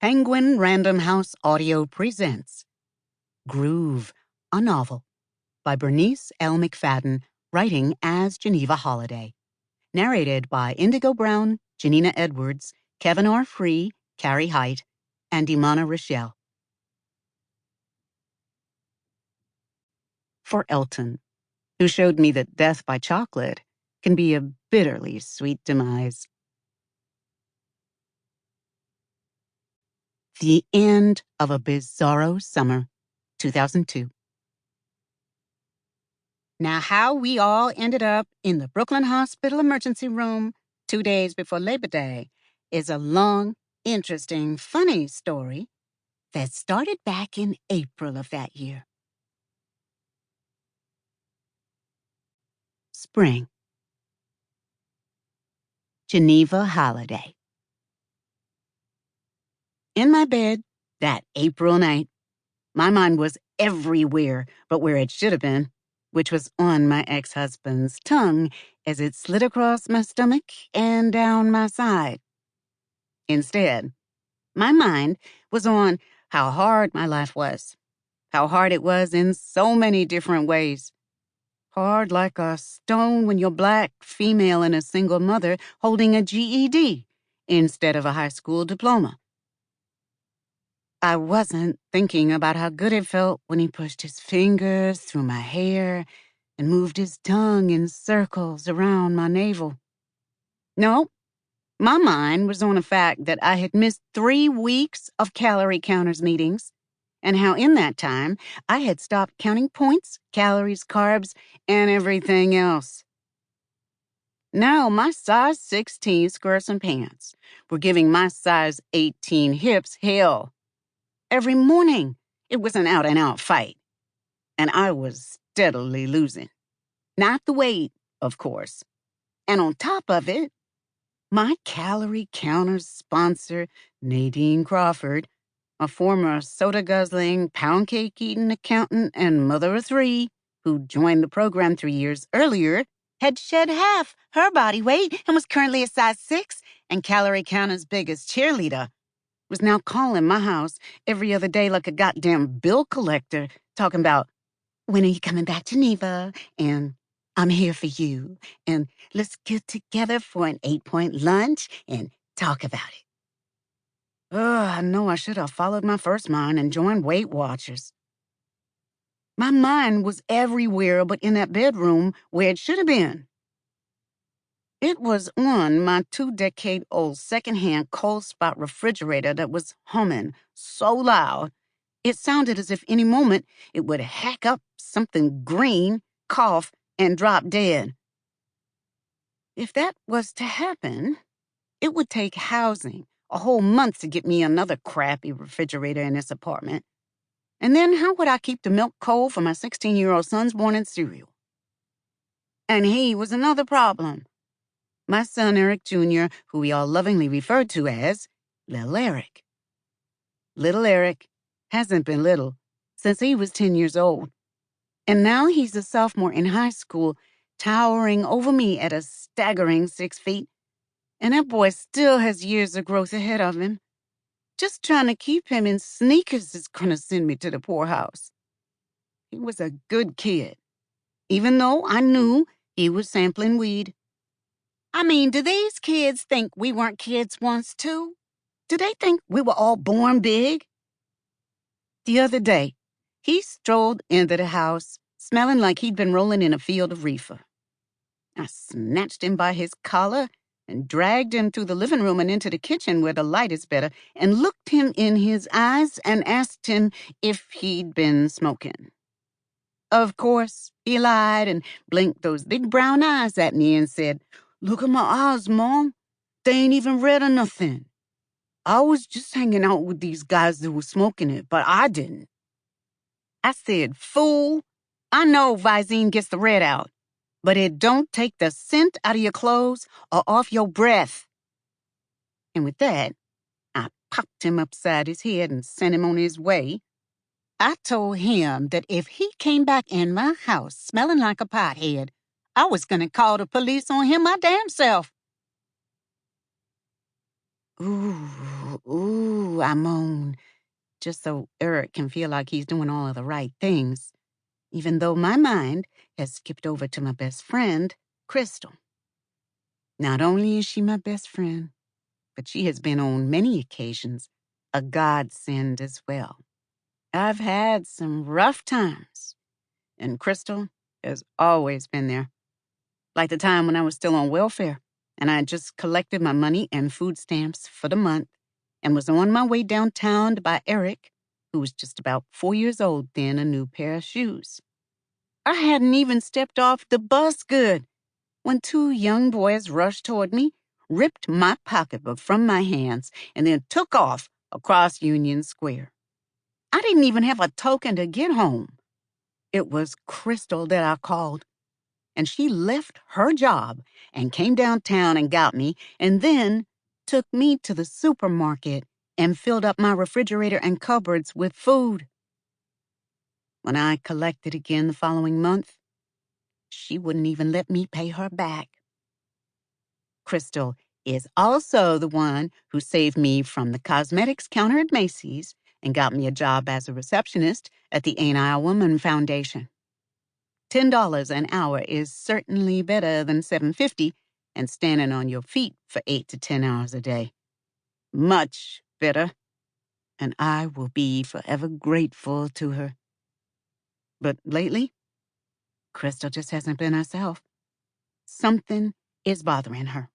Penguin Random House Audio presents Groove, a novel by Bernice L. McFadden, writing as Geneva Holiday. Narrated by Indigo Brown, Janina Edwards, Kevin R. Free, Cary Hite, and Emana Rachelle. For Elton, who showed me that death by chocolate can be a bitterly sweet demise. The End of a Bizarro Summer, 2002. Now, how we all ended up in the Brooklyn Hospital emergency room 2 days before Labor Day is a long, interesting, funny story that started back in April of that year. Spring. Geneva holiday. In my bed that April night, my mind was everywhere but where it should have been, which was on my ex-husband's tongue as it slid across my stomach and down my side. Instead, my mind was on how hard my life was, how hard it was in so many different ways. Hard like a stone when you're black, female, and a single mother holding a GED instead of a high school diploma. I wasn't thinking about how good it felt when he pushed his fingers through my hair and moved his tongue in circles around my navel. No, my mind was on the fact that I had missed 3 weeks of calorie counters meetings, and how in that time I had stopped counting points, calories, carbs, and everything else. Now my size 16 skirts and pants were giving my size 18 hips hell. Every morning, it was an out-and-out fight, and I was steadily losing. Not the weight, of course. And on top of it, my calorie counter sponsor, Nadine Crawford, a former soda-guzzling, pound-cake-eating accountant and mother of 3 who joined the program 3 years earlier, had shed half her body weight and was currently a size 6 and calorie counter's biggest cheerleader, was now calling my house every other day like a goddamn bill collector, talking about, when are you coming back to Geneva? And I'm here for you. And let's get together for an 8-point lunch and talk about it. I know I should have followed my first mind and joined Weight Watchers. My mind was everywhere but in that bedroom where it should have been. It was on my 2-decade-old secondhand cold spot refrigerator that was humming so loud, it sounded as if any moment it would hack up something green, cough, and drop dead. If that was to happen, it would take housing a whole month to get me another crappy refrigerator in this apartment. And then how would I keep the milk cold for my 16-year-old son's morning cereal? And he was another problem. My son Eric Jr., who we all lovingly referred to as Little Eric. Little Eric hasn't been little since he was 10 years old. And now he's a sophomore in high school, towering over me at a staggering 6 feet. And that boy still has years of growth ahead of him. Just trying to keep him in sneakers is gonna send me to the poorhouse. He was a good kid, even though I knew he was sampling weed. I mean, do these kids think we weren't kids once, too? Do they think we were all born big? The other day, he strolled into the house, smelling like he'd been rolling in a field of reefer. I snatched him by his collar and dragged him through the living room and into the kitchen where the light is better and looked him in his eyes and asked him if he'd been smoking. Of course, he lied and blinked those big brown eyes at me and said, "Look at my eyes, Mom. They ain't even red or nothing. I was just hanging out with these guys that were smoking it, but I didn't." I said, "Fool, I know Visine gets the red out, but it don't take the scent out of your clothes or off your breath." And with that, I popped him upside his head and sent him on his way. I told him that if he came back in my house smelling like a pothead, I was going to call the police on him my damn self. Ooh, ooh, I moan, just so Eric can feel like he's doing all of the right things, even though my mind has skipped over to my best friend, Crystal. Not only is she my best friend, but she has been on many occasions a godsend as well. I've had some rough times, and Crystal has always been there. Like the time when I was still on welfare, and I had just collected my money and food stamps for the month and was on my way downtown to buy Eric, who was just about 4 years old then, a new pair of shoes. I hadn't even stepped off the bus good when two young boys rushed toward me, ripped my pocketbook from my hands, and then took off across Union Square. I didn't even have a token to get home. It was Crystal that I called, and she left her job and came downtown and got me, and then took me to the supermarket and filled up my refrigerator and cupboards with food. When I collected again the following month, she wouldn't even let me pay her back. Crystal is also the one who saved me from the cosmetics counter at Macy's and got me a job as a receptionist at the Ain't I a Woman Foundation. $10 an hour is certainly better than $7.50 and standing on your feet for 8 to 10 hours a day. Much better, and I will be forever grateful to her. But lately, Crystal just hasn't been herself. Something is bothering her.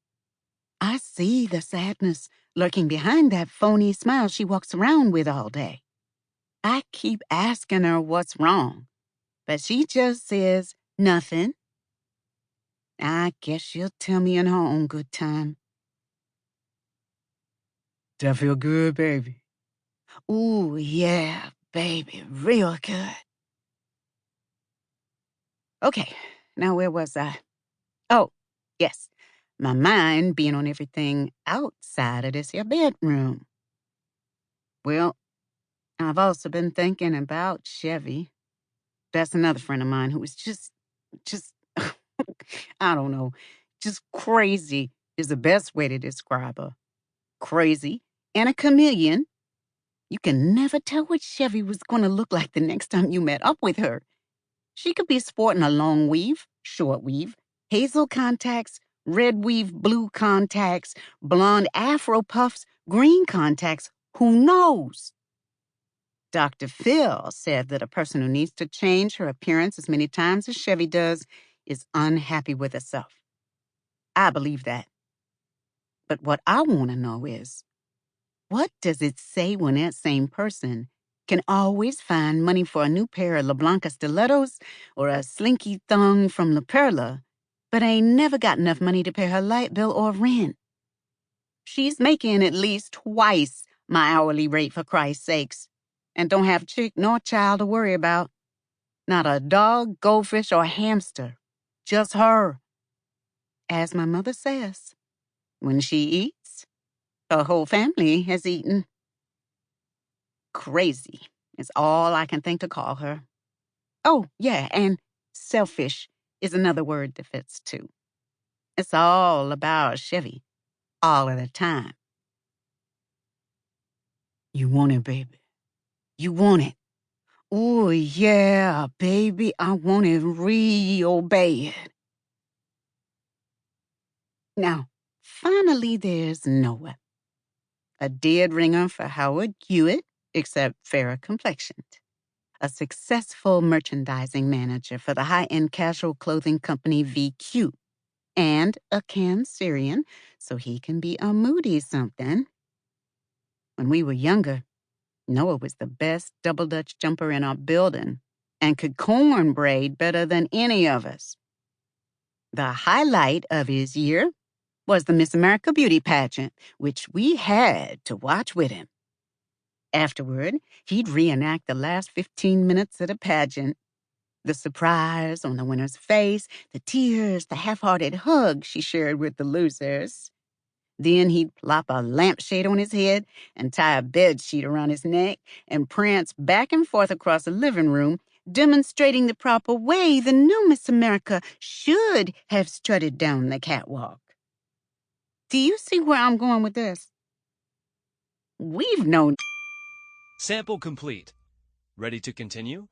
I see the sadness lurking behind that phony smile she walks around with all day. I keep asking her what's wrong, but she just says nothing. I guess she'll tell me in her own good time. That feel good, baby? Ooh, yeah, baby, real good. Okay, now where was I? Oh, yes, my mind being on everything outside of this here bedroom. Well, I've also been thinking about Chevy. That's another friend of mine who is just, I don't know, just crazy is the best way to describe her. Crazy and a chameleon. You can never tell what Chevy was going to look like the next time you met up with her. She could be sporting a long weave, short weave, hazel contacts, red weave, blue contacts, blonde afro puffs, green contacts. Who knows? Dr. Phil said that a person who needs to change her appearance as many times as Chevy does is unhappy with herself. I believe that. But what I want to know is, what does it say when that same person can always find money for a new pair of LeBlanca stilettos or a slinky thong from La Perla, but ain't never got enough money to pay her light bill or rent? She's making at least twice my hourly rate, for Christ's sakes, and don't have chick nor child to worry about. Not a dog, goldfish, or hamster. Just her. As my mother says, when she eats, her whole family has eaten. Crazy is all I can think to call her. Oh, yeah, and selfish is another word that fits too. It's all about Chevy, all of the time. You want it, baby. You want it. Oh, yeah, baby, I want it real bad. Now, finally, there's Noah. A dead ringer for Howard Hewitt, except fairer complexioned. A successful merchandising manager for the high-end casual clothing company VQ. And a Cancerian, so he can be a moody something. When we were younger, Noah was the best double Dutch jumper in our building and could corn braid better than any of us. The highlight of his year was the Miss America beauty pageant, which we had to watch with him. Afterward, he'd reenact the last 15 minutes of the pageant. The surprise on the winner's face, the tears, the half-hearted hug she shared with the losers. Then he'd plop a lampshade on his head and tie a bedsheet around his neck and prance back and forth across the living room, demonstrating the proper way the new Miss America should have strutted down the catwalk. Do you see where I'm going with this? We've known. Sample complete. Ready to continue?